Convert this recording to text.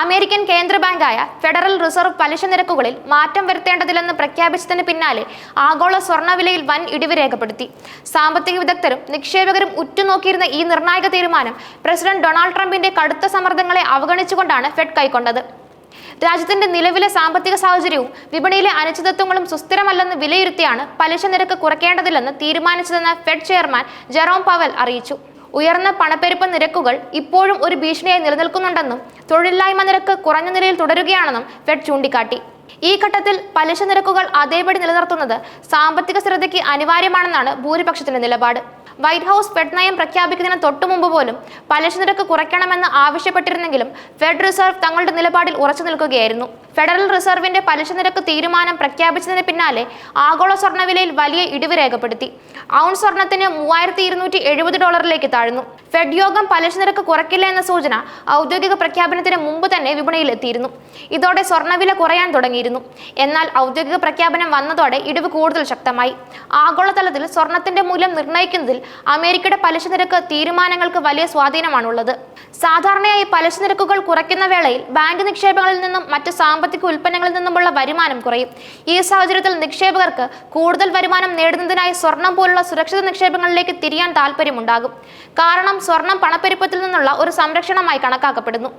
American കേന്ദ്ര ബാങ്കായ federal reserve പലിശ നിരക്കുകളിൽ മാറ്റം വരുത്തേണ്ടതില്ലെന്ന് പ്രഖ്യാപിച്ചതിന് പിന്നാലെ ആഗോള സ്വർണ്ണവിലയിൽ വൻ ഇടിവ് രേഖപ്പെടുത്തി. സാമ്പത്തിക വിദഗ്ധരും നിക്ഷേപകരും ഉറ്റുനോക്കിയിരുന്ന ഈ നിർണായക തീരുമാനം പ്രസിഡന്റ് ഡൊണാൾഡ് ട്രംപിന്റെ കടുത്ത സമ്മർദ്ദങ്ങളെ അവഗണിച്ചുകൊണ്ടാണ് ഫെഡ് കൈക്കൊണ്ടത്. രാജ്യത്തിന്റെ നിലവിലെ സാമ്പത്തിക സാഹചര്യവും വിപണിയിലെ അനിശ്ചിതത്വങ്ങളും സുസ്ഥിരമല്ലെന്ന് വിലയിരുത്തിയാണ് പലിശ നിരക്ക് കുറയ്ക്കേണ്ടതില്ലെന്ന് തീരുമാനിച്ചതെന്ന് ഫെഡ് ചെയർമാൻ ജെറോം പവൽ അറിയിച്ചു. ഉയർന്ന പണപ്പെരുപ്പ നിരക്കുകൾ ഇപ്പോഴും ഒരു ഭീഷണിയായി നിലനിൽക്കുന്നുണ്ടെന്നും തൊഴിലില്ലായ്മ നിരക്ക് കുറഞ്ഞ നിലയിൽ തുടരുകയാണെന്നും ഫെഡ് ചൂണ്ടിക്കാട്ടി. ഈ ഘട്ടത്തിൽ പലിശ നിരക്കുകൾ അതേപടി നിലനിർത്തുന്നത് സാമ്പത്തിക സ്ഥിരതയ്ക്ക് അനിവാര്യമാണെന്നാണ് ഭൂരിപക്ഷത്തിന്റെ നിലപാട്. വൈറ്റ് ഹൌസ് ഫെഡ് നയം പ്രഖ്യാപിക്കുന്നതിന് തൊട്ടുമുമ്പ് പോലും പലിശ നിരക്ക് കുറയ്ക്കണമെന്ന് ആവശ്യപ്പെട്ടിരുന്നെങ്കിലും ഫെഡ് റിസർവ് തങ്ങളുടെ നിലപാടിൽ ഉറച്ചു നിൽക്കുകയായിരുന്നു. ഫെഡറൽ റിസർവിന്റെ പലിശ നിരക്ക് തീരുമാനം പ്രഖ്യാപിച്ചതിന് പിന്നാലെ ആഗോള സ്വർണ്ണവിലയിൽ വലിയ ഇടിവ് രേഖപ്പെടുത്തി. ഔൺസ് സ്വർണ്ണത്തിന് $3270 താഴ്ന്നു. ഫെഡ് യോഗം പലിശ നിരക്ക് കുറയ്ക്കില്ല എന്ന സൂചന ഔദ്യോഗിക പ്രഖ്യാപനത്തിന് മുമ്പ് തന്നെ വിപണിയിൽ എത്തിയിരുന്നു. ഇതോടെ സ്വർണ്ണവില കുറയാൻ തുടങ്ങിയിരുന്നു. എന്നാൽ ഔദ്യോഗിക പ്രഖ്യാപനം വന്നതോടെ ഇടിവ് കൂടുതൽ ശക്തമായി. ആഗോളതലത്തിൽ സ്വർണത്തിന്റെ മൂല്യം നിർണ്ണയിക്കുന്നതിൽ അമേരിക്കയുടെ പലിശ നിരക്ക് തീരുമാനങ്ങൾക്ക് വലിയ സ്വാധീനമാണുള്ളത്. സാധാരണയായി പലിശ നിരക്കുകൾ കുറയ്ക്കുന്ന വേളയിൽ ബാങ്ക് നിക്ഷേപങ്ങളിൽ നിന്നും മറ്റ് സാമ്പത്തിക ഉൽപ്പന്നങ്ങളിൽ നിന്നുമുള്ള വരുമാനം കുറയും. ഈ സാഹചര്യത്തിൽ നിക്ഷേപകർക്ക് കൂടുതൽ വരുമാനം നേടുന്നതിനായി സ്വർണം പോലുള്ള സുരക്ഷിത നിക്ഷേപങ്ങളിലേക്ക് തിരിയാൻ താല്പര്യമുണ്ടാകും. കാരണം സ്വർണം പണപ്പെരുപ്പത്തിൽ നിന്നുള്ള ഒരു സംരക്ഷണമായി കണക്കാക്കപ്പെടുന്നു.